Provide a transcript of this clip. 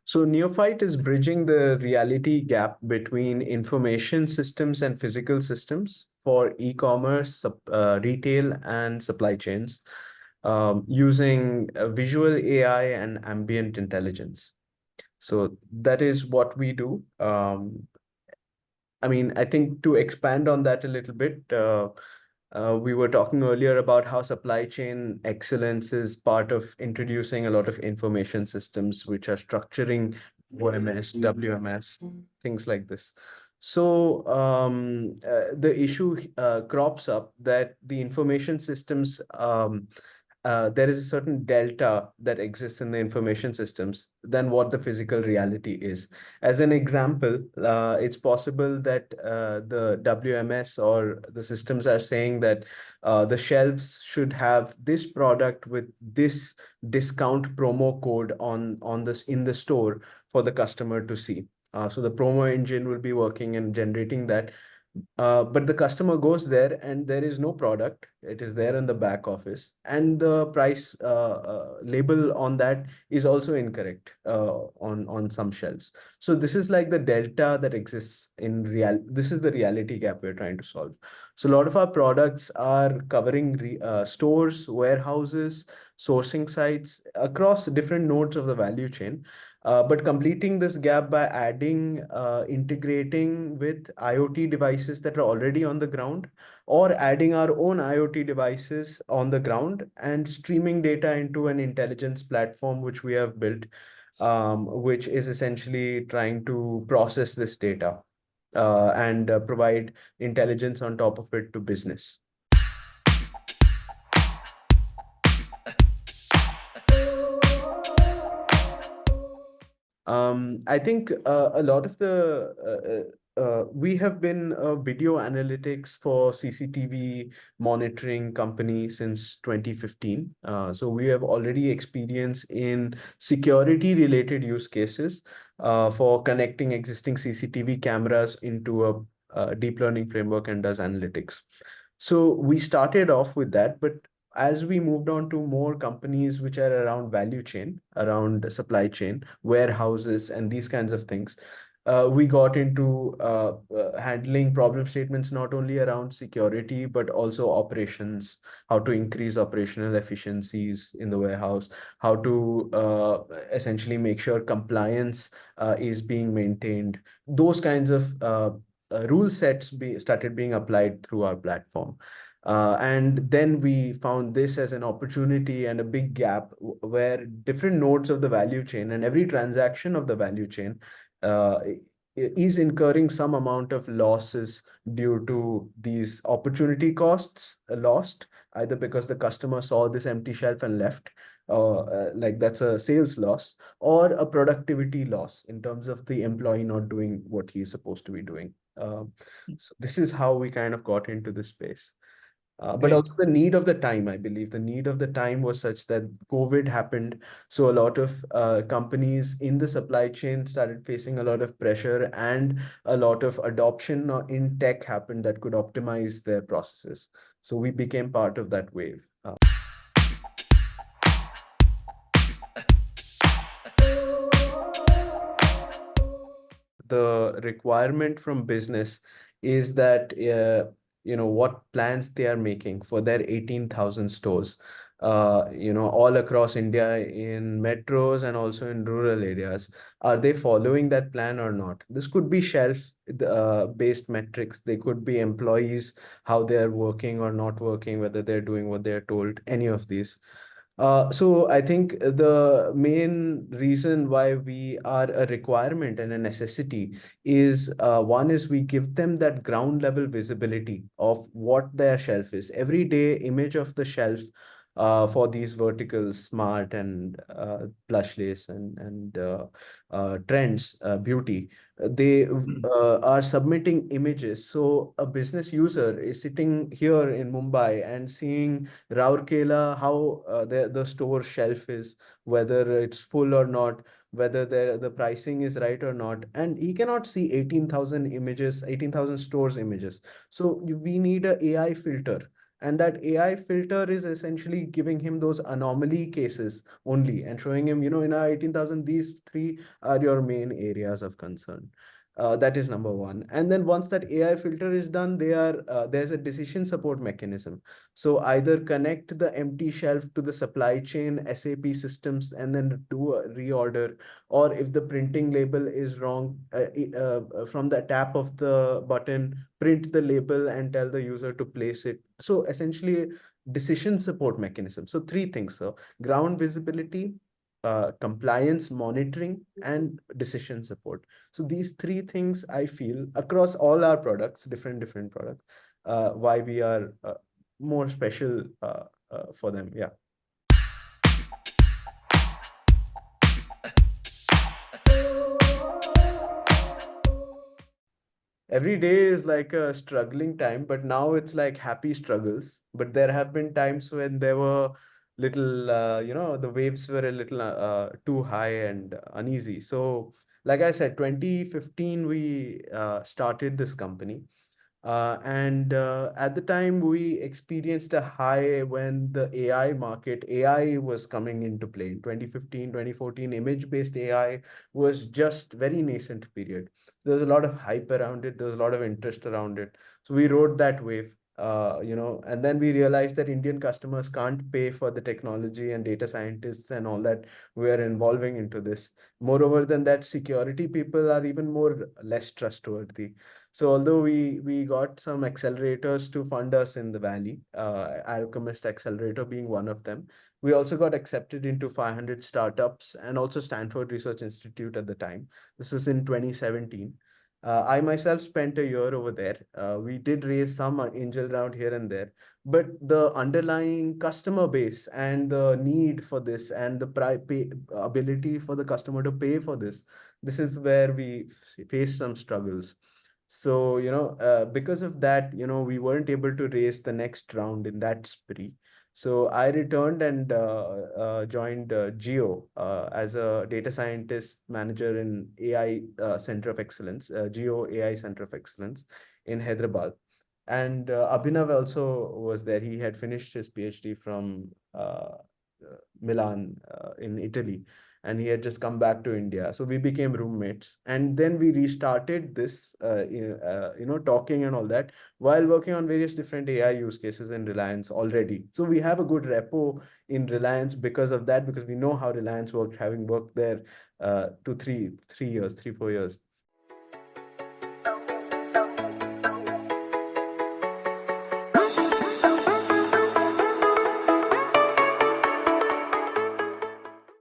So Neophyte is bridging the reality gap between information systems and physical systems for e-commerce, retail, and supply chains, using visual AI and ambient intelligence. So that is what we do. I think to expand on that a little bit, we were talking earlier about how supply chain excellence is part of introducing a lot of information systems which are structuring OMS, WMS, things like this. So the issue crops up that the information systems, there is a certain delta that exists in the information systems than what the physical reality is. As an example, it's possible that the WMS or the systems are saying that the shelves should have this product with this discount promo code on this in the store for the customer to see. So the promo engine will be working and generating that. But the customer goes there and there is no product. It is there in the back office, and the price label on that is also incorrect on some shelves. So this is like the delta that exists in real. This is the reality gap we're trying to solve. So a lot of our products are covering stores, warehouses, sourcing sites across different nodes of the value chain. But completing this gap by adding, integrating with IoT devices that are already on the ground, or adding our own IoT devices on the ground and streaming data into an intelligence platform which we have built, which is essentially trying to process this data and provide intelligence on top of it to business. I think a lot of we have been a video analytics for CCTV monitoring company since 2015. So we have already experience in security related use cases for connecting existing CCTV cameras into a deep learning framework and does analytics. So we started off with that, but as we moved on to more companies which are around value chain, around supply chain, warehouses, and these kinds of things, we got into handling problem statements not only around security, but also operations, how to increase operational efficiencies in the warehouse, how to essentially make sure compliance is being maintained. Those kinds of rule sets started being applied through our platform. And then we found this as an opportunity and a big gap where different nodes of the value chain and every transaction of the value chain is incurring some amount of losses due to these opportunity costs lost, either because the customer saw this empty shelf and left, like that's a sales loss, or a productivity loss in terms of the employee not doing what he's supposed to be doing. So this is how we kind of got into this space. But Great. also the need of the time, I believe the need of the time was such that COVID happened. So a lot of companies in the supply chain started facing a lot of pressure, and a lot of adoption in tech happened that could optimize their processes. So we became part of that wave. The requirement from business is that what plans they are making for their 18,000 stores, all across India, in metros and also in rural areas. Are they following that plan or not? This could be shelf based metrics. They could be employees, how they are working or not working, whether they're doing what they're told, any of these. So I think the main reason why we are a requirement and a necessity is, one is we give them that ground level visibility of what their shelf is. Every day image of the shelf for these verticals, smart and plush lace and trends, beauty, they are submitting images. So a business user is sitting here in Mumbai and seeing Raurkela, how the store shelf is, whether it's full or not, whether the pricing is right or not. And he cannot see 18,000 images, 18,000 stores images. So we need a AI filter And that AI filter is essentially giving him those anomaly cases only and showing him, in our 18,000, these three are your main areas of concern. That is number one. And then once that AI filter is done, there's a decision support mechanism. So either connect the empty shelf to the supply chain SAP systems and then do a reorder, or if the printing label is wrong, from the tap of the button, print the label and tell the user to place it. So essentially, decision support mechanism. So three things: so ground visibility, compliance monitoring, and decision support. So these three things I feel across all our products, different products, why we are more special for them. Yeah. Every day is like a struggling time, but now it's like happy struggles. But there have been times when there were little, the waves were a little too high and uneasy. So, like I said, 2015, we started this company. And at the time, we experienced a high when the AI was coming into play. In 2015, 2014, image-based AI was just very nascent period. There was a lot of hype around it. There was a lot of interest around it. So we rode that wave, and then we realized that Indian customers can't pay for the technology and data scientists and all that we are involving into this. Moreover than that, security people are even more less trustworthy. So although we got some accelerators to fund us in the Valley, Alchemist Accelerator being one of them, we also got accepted into 500 startups and also Stanford Research Institute at the time. This was in 2017. I myself spent a year over there. We did raise some angel round here and there, but the underlying customer base and the need for this and the ability for the customer to pay for this is where we face some struggles. So, because of that, we weren't able to raise the next round in that spree. So I returned and joined Geo as a data scientist manager in AI Center of Excellence, Geo AI Center of Excellence in Hyderabad. And Abhinav also was there. He had finished his PhD from Milan in Italy, and he had just come back to India. So we became roommates, and then we restarted this, talking and all that while working on various different AI use cases in Reliance already. So we have a good repo in Reliance because of that, because we know how Reliance worked, having worked there 3 4 years.